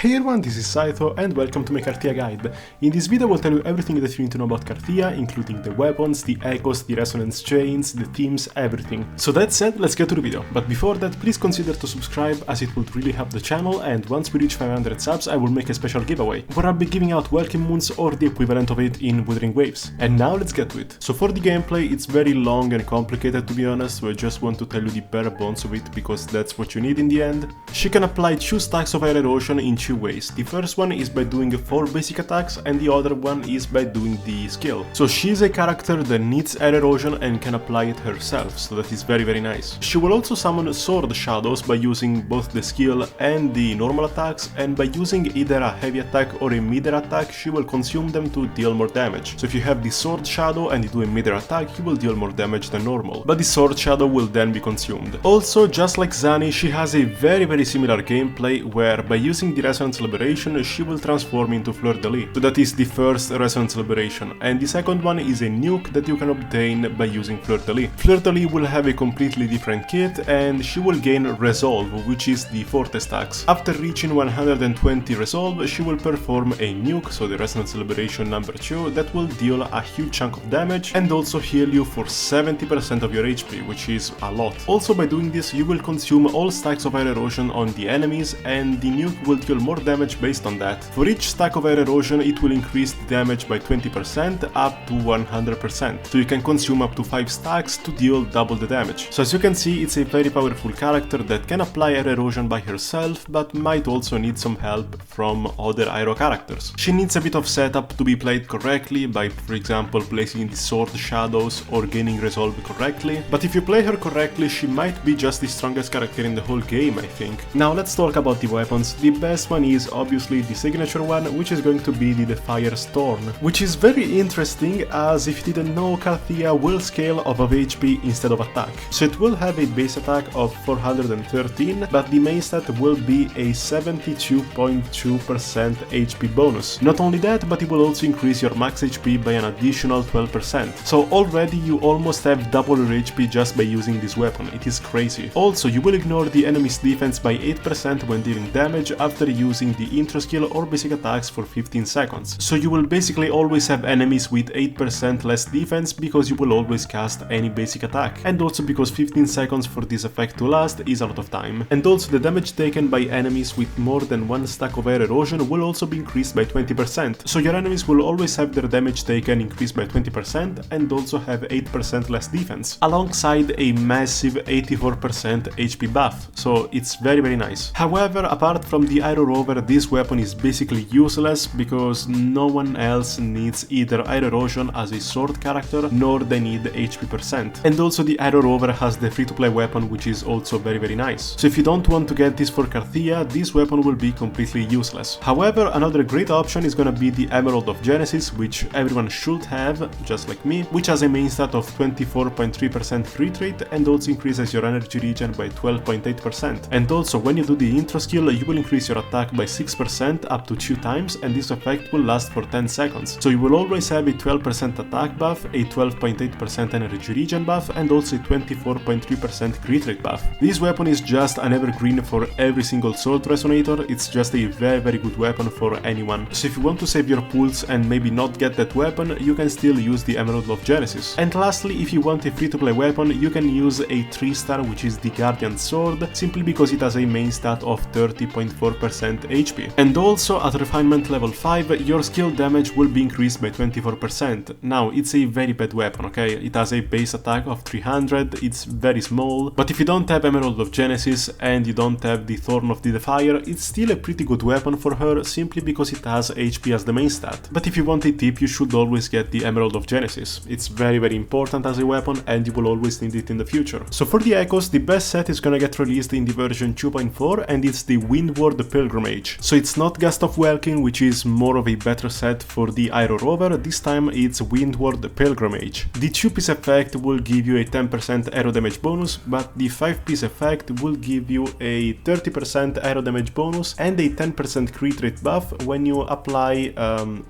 Hey everyone, this is Saito and welcome to my Cartethyia guide. In this video I will tell you everything that you need to know about Cartethyia, including the weapons, the echoes, the resonance chains, the themes, everything. So that said, let's get to the video. But before that, please consider to subscribe as it would really help the channel, and once we reach 500 subs I will make a special giveaway, where I'll be giving out welcome moons or the equivalent of it in Wuthering Waves. And now let's get to it. So for the gameplay, it's very long and complicated to be honest, so I just want to tell you the bare bones of it because that's what you need in the end. She can apply 2 stacks of air erosion in 2 ways. The first one is by doing 4 basic attacks and the other one is by doing the skill. So she's a character that needs air erosion and can apply it herself, so that is very nice. She will also summon sword shadows by using both the skill and the normal attacks, and by using either a heavy attack or a mid-air attack she will consume them to deal more damage. So if you have the sword shadow and you do a mid-air attack you will deal more damage than normal, but the sword shadow will then be consumed. Also, just like Zani, she has a very similar gameplay where by using the resonance liberation she will transform into Fleur de Lis. So that is the first resonance liberation, and the second one is a nuke that you can obtain by using Fleur de Lis. Fleur de Lis will have a completely different kit and she will gain Resolve, which is the Forte stacks. After reaching 120 Resolve she will perform a nuke, so the resonance liberation number 2, that will deal a huge chunk of damage and also heal you for 70% of your HP, which is a lot. Also by doing this you will consume all stacks of air erosion on the enemies, and the nuke will deal more damage based on that. For each stack of air erosion it will increase the damage by 20% up to 100%, so you can consume up to 5 stacks to deal double the damage. So as you can see, it's a very powerful character that can apply air erosion by herself, but might also need some help from other aero characters. She needs a bit of setup to be played correctly by, for example, placing the sword shadows or gaining resolve correctly, but if you play her correctly she might be just the strongest character in the whole game, I think. Now let's talk about the weapons. The best one is obviously the signature one, which is going to be the Fire Storm, which is very interesting as, if you didn't know, Cartethyia will scale off of HP instead of attack. So it will have a base attack of 413, but the main stat will be a 72.2% HP bonus. Not only that, but it will also increase your max HP by an additional 12%. So already you almost have double your HP just by using this weapon. It is crazy. Also, you will ignore the enemy's defense by 8% when dealing damage after using the intro skill or basic attacks for 15 seconds. So you will basically always have enemies with 8% less defense because you will always cast any basic attack, and also because 15 seconds for this effect to last is a lot of time. And also the damage taken by enemies with more than 1 stack of air erosion will also be increased by 20%, so your enemies will always have their damage taken increased by 20% and also have 8% less defense, alongside a massive 84% HP buff, so it's very nice. However, apart from the Aero Rover, this weapon is basically useless because no one else needs either air erosion as a sword character, nor they need HP percent. And also the Aero Rover has the free-to-play weapon, which is also very nice. So if you don't want to get this for Cartethyia, this weapon will be completely useless. However, another great option is gonna be the Emerald of Genesis, which everyone should have, just like me, which has a main stat of 24.3% crit rate and also increases your energy regen by 12.8%. And also when you do the intro skill you will increase your attack by 6% up to 2 times, and this effect will last for 10 seconds. So you will always have a 12% attack buff, a 12.8% energy regen buff, and also a 24.3% crit rate buff. This weapon is just an evergreen for every single sword resonator. It's just a very good weapon for anyone. So if you want to save your pulls and maybe not get that weapon, you can still use the Emerald of Genesis. And lastly, if you want a free-to-play weapon, you can use a 3-star, which is the Guardian Sword, simply because it has a main stat of 30.4% HP. And also at refinement level 5 your skill damage will be increased by 24%. Now it's a very bad weapon, okay? It has a base attack of 300, it's very small, but if you don't have Emerald of Genesis and you don't have the Thorn of the Defier, it's still a pretty good weapon for her simply because it has HP as the main stat. But if you want a tip, you should always get the Emerald of Genesis. It's very important as a weapon and you will always need it in the future. So for the echoes, the best set is gonna get released in the version 2.4 and it's the Windward Pilgrimage. So it's not Gust of Welkin, which is more of a better set for the Aero Rover, this time it's Windward Pilgrimage. The 2-piece effect will give you a 10% aero damage bonus, but the 5-piece effect will give you a 30% aero damage bonus and a 10% crit rate buff when you apply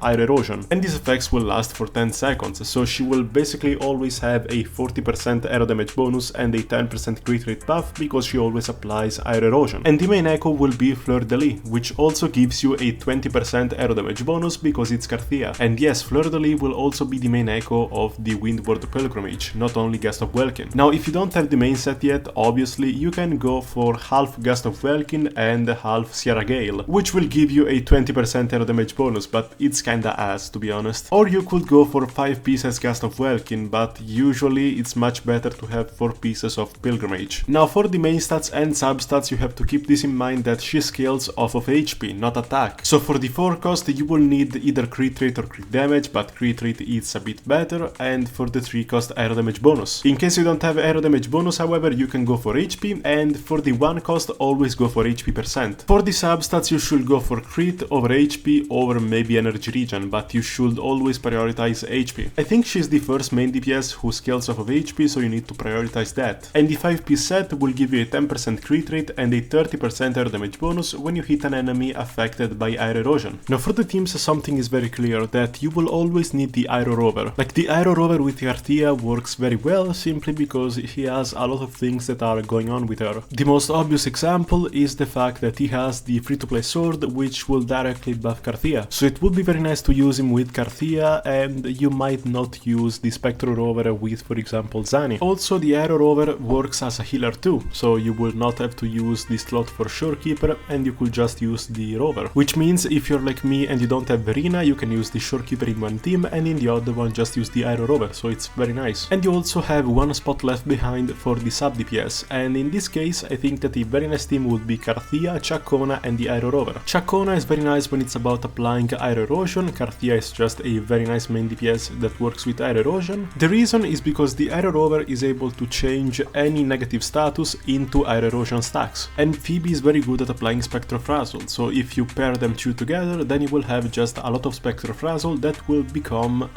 air erosion. And these effects will last for 10 seconds, so she will basically always have a 40% aero damage bonus and a 10% crit rate buff because she always applies air erosion. And the main echo will be Fleur de Lis. which also gives you a 20% aero damage bonus because it's Cartethyia. And yes, Fleur-de-Lis will also be the main echo of the Windward Pilgrimage, not only Gust of Welkin. Now, if you don't have the main set yet, obviously you can go for half Gust of Welkin and half Sierra Gale, which will give you a 20% aero damage bonus, but it's kinda ass, to be honest. Or you could go for 5 pieces Gust of Welkin, but usually it's much better to have 4 pieces of Pilgrimage. Now, for the main stats and substats, you have to keep this in mind that she scales off of HP, not attack. So for the 4 cost, you will need either crit rate or crit damage, but crit rate is a bit better, and for the 3 cost aero damage bonus. In case you don't have aero damage bonus, however, you can go for HP, and for the 1 cost, always go for HP percent. For the substats, you should go for crit over HP over maybe energy regen, but you should always prioritize HP. I think she's the first main DPS who scales off of HP, so you need to prioritize that. And the 5-piece set will give you a 10% crit rate and a 30% aero damage bonus when you hit an enemy affected by air erosion. Now for the teams, something is very clear, that you will always need the Aero Rover. Like, the Aero Rover with Cartethyia works very well simply because he has a lot of things that are going on with her. The most obvious example is the fact that he has the free-to-play sword, which will directly buff Cartethyia. So it would be very nice to use him with Cartethyia, and you might not use the Spectral Rover with, for example, Zani. Also, the Aero Rover works as a healer too, so you will not have to use the slot for Shorekeeper, and you could just use the Rover. Which means if you're like me and you don't have Verina, you can use the Shorekeeper in one team, and in the other one just use the Aero Rover, so it's very nice. And you also have one spot left behind for the sub DPS, and in this case I think that a very nice team would be Cartethyia, Chacona and the Aero Rover. Chacona is very nice when it's about applying air erosion. Cartethyia is just a very nice main DPS that works with air erosion. The reason is because the Aero Rover is able to change any negative status into air erosion stacks, and Phoebe is very good at applying Spectrofrazzle, so if you pair them two together, then you will have just a lot of Spectrofrazzle that will become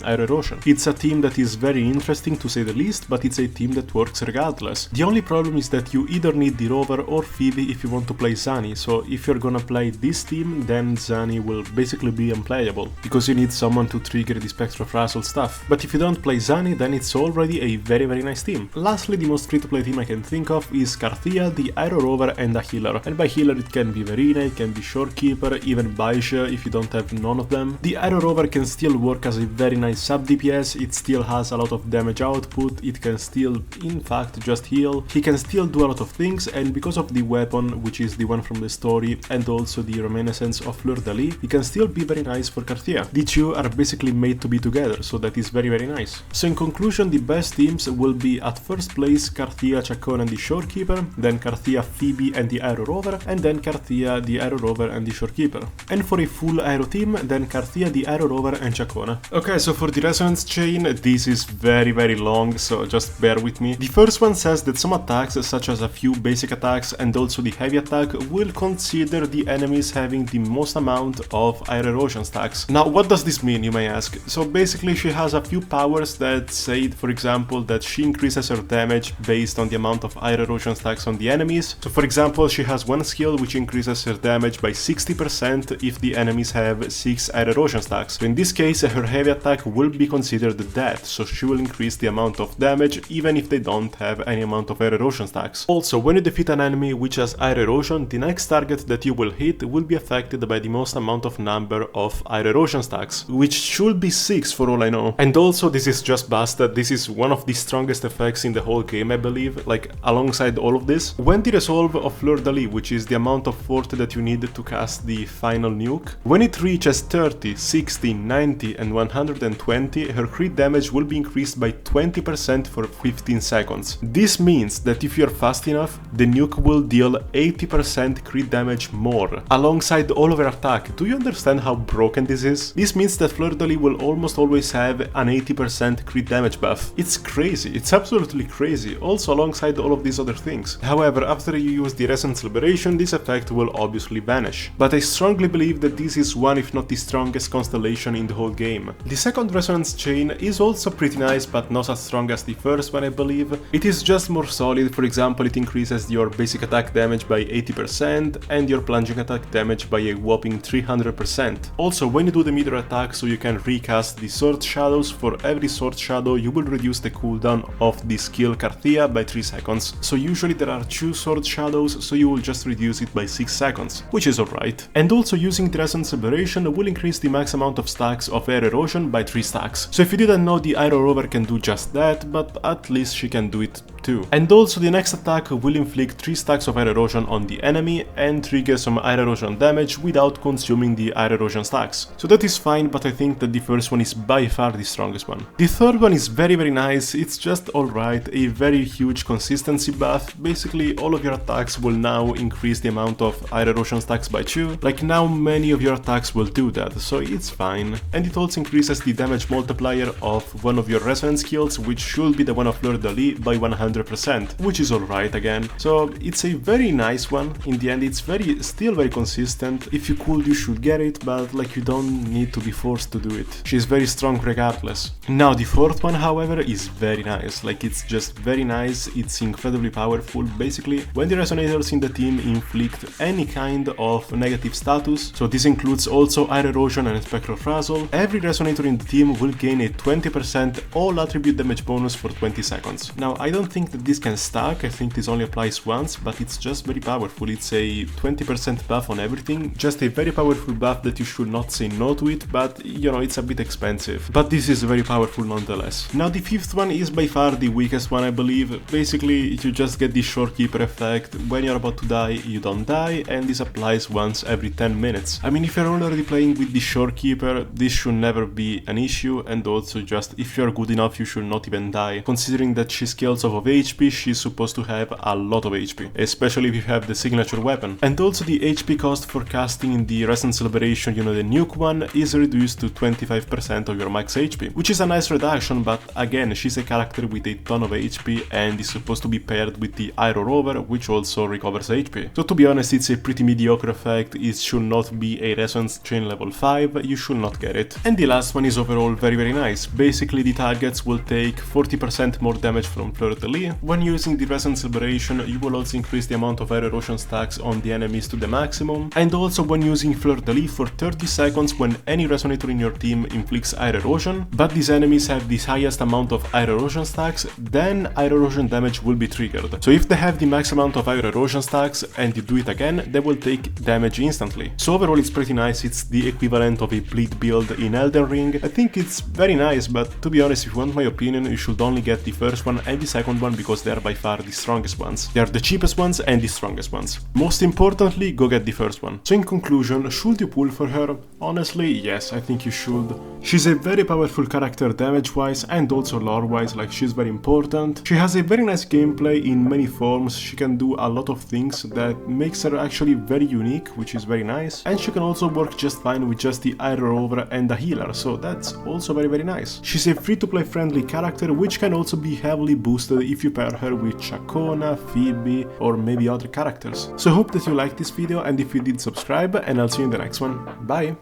air erosion. It's a team that is very interesting to say the least, but it's a team that works regardless. The only problem is that you either need the Rover or Phoebe if you want to play Zani, so if you're gonna play this team, then Zani will basically be unplayable, because you need someone to trigger the Spectrofrazzle stuff. But if you don't play Zani, then it's already a very nice team. Lastly, the most free-to-play team I can think of is Cartethyia, the Aero Rover and a healer. And by healer it can be Verina, it can be Shorekeeper, even Baisha if you don't have none of them. The Aero Rover can still work as a very nice sub DPS, it still has a lot of damage output, it can still in fact just heal, he can still do a lot of things, and because of the weapon, which is the one from the story, and also the reminiscence of Fleur-de-Lis, he can still be very nice for Cartethyia. The two are basically made to be together, so that is very nice. So in conclusion, the best teams will be at first place Cartethyia, Chacona and the Shorekeeper, then Cartethyia, Phoebe and the Aero Rover, and then Cartethyia, the Aero Rover and the Shorekeeper. And for a full Aero team, then Cartethyia, the Aero Rover and Chacona. Okay, so for the resonance chain, this is very long, so just bear with me. The first one says that some attacks, such as a few basic attacks and also the heavy attack, will consider the enemies having the most amount of air erosion stacks. Now, what does this mean, you may ask? So basically she has a few powers that say, for example, that she increases her damage based on the amount of air erosion stacks on the enemies. So for example, she has one skill which increases her damage by 60% if the enemies have 6 air erosion stacks. So in this case, her heavy attack will be considered dead, so she will increase the amount of damage even if they don't have any amount of air erosion stacks. Also, when you defeat an enemy which has air erosion, the next target that you will hit will be affected by the most amount of number of air erosion stacks, which should be 6 for all I know. And also, this is just busted, this is one of the strongest effects in the whole game, I believe, like alongside all of this. When the resolve of Fleur-de-Lis, which is the amount of fort that you need to cast the final nuke, when it reaches 30, 60, 90 and 120, her crit damage will be increased by 20% for 15 seconds. This means that if you are fast enough, the nuke will deal 80% crit damage more, alongside all of her attack. Do you understand how broken this is? This means that Fleur-de-Lis will almost always have an 80% crit damage buff. It's crazy, it's absolutely crazy, also alongside all of these other things. However, after you use the Resonance Liberation, this effect will obviously vanish. But I strongly believe that this is one, if not the strongest constellation in the whole game. The second Resonance Chain is also pretty nice, but not as strong as the first one, I believe. It is just more solid. For example, it increases your basic attack damage by 80% and your plunging attack damage by a whopping 300%. Also, when you do the meter attack, so you can recast the Sword Shadows, for every Sword Shadow you will reduce the cooldown of the skill Cartethyia by 3 seconds. So usually there are 2 Sword Shadows, so you will just reduce it by 6 6 seconds, which is alright. And also using the Resonance Aberration will increase the max amount of stacks of air erosion by 3 stacks. So if you didn't know, the Iron Rover can do just that, but at least she can do it too. And also the next attack will inflict 3 stacks of air erosion on the enemy and trigger some air erosion damage without consuming the air erosion stacks. So that is fine, but I think that the first one is by far the strongest one. The third one is very nice, it's just alright, a very huge consistency buff. Basically all of your attacks will now increase the amount of air erosion stacks by 2, like now many of your attacks will do that, so it's fine. And it also increases the damage multiplier of one of your resonance skills, which should be the one of Fleur de Lis, by 100%, which is alright again. So it's a very nice one. In the end it's still very consistent. If you could, you should get it, but like you don't need to be forced to do it. She's very strong regardless. Now the fourth one, however, is very nice. Like it's just very nice, it's incredibly powerful. Basically, when the resonators in the team inflict any kind of negative status, so this includes also air erosion and spectral frazzle, every resonator in the team will gain a 20% all attribute damage bonus for 20 seconds. Now I don't think that this can stack, I think this only applies once, but it's just very powerful. It's a 20% buff on everything, just a very powerful buff that you should not say no to it, but you know, it's a bit expensive. But this is very powerful nonetheless. Now the fifth one is by far the weakest one, I believe. Basically you just get the Shorekeeper effect. When you're about to die, you don't die, and this applies once every 10 minutes. I mean, if you're already playing with the Shorekeeper, this should never be an issue, and also just if you're good enough, you should not even die. Considering that she scales off of HP, she's supposed to have a lot of HP, especially if you have the signature weapon. And also the HP cost for casting the Resonance Celebration, you know, the nuke one, is reduced to 25% of your max HP, which is a nice reduction, but again, she's a character with a ton of HP and is supposed to be paired with the Iron Rover, which also recovers HP. So to be honest, it's a pretty mediocre effect. It should not be a Resonance Chain level 5, you should not get it. And the last one is overall very nice. Basically the targets will take 40% more damage from Fleur de Lis. When using the Resonance Celebration, you will also increase the amount of air erosion stacks on the enemies to the maximum, and also when using Fleur de Lis for 30 seconds when any resonator in your team inflicts air erosion, but these enemies have the highest amount of air erosion stacks, then air erosion damage will be triggered. So if they have the max amount of air erosion stacks and you do it again, they will take damage instantly. So overall it's pretty nice. It's the equivalent of a bleed build in Elden Ring. I think it's very nice, but to be honest, if you want my opinion, you should only get the first one and the second one because they are by far the strongest ones. They are the cheapest ones and the strongest ones. Most importantly, go get the first one. So in conclusion, should you pull for her? Honestly, yes, I think you should. She's a very powerful character damage-wise and also lore-wise, like she's very important. She has a very nice gameplay in many forms. She can do a lot of things that makes her actually very unique, which is very nice. And she can also work just fine with just the Iron Rover and the healer, so that's also very nice. She's a free-to-play friendly character, which can also be heavily boosted if you pair her with Chacona, Phoebe, or maybe other characters. So I hope that you liked this video, and if you did, subscribe, and I'll see you in the next one. Bye!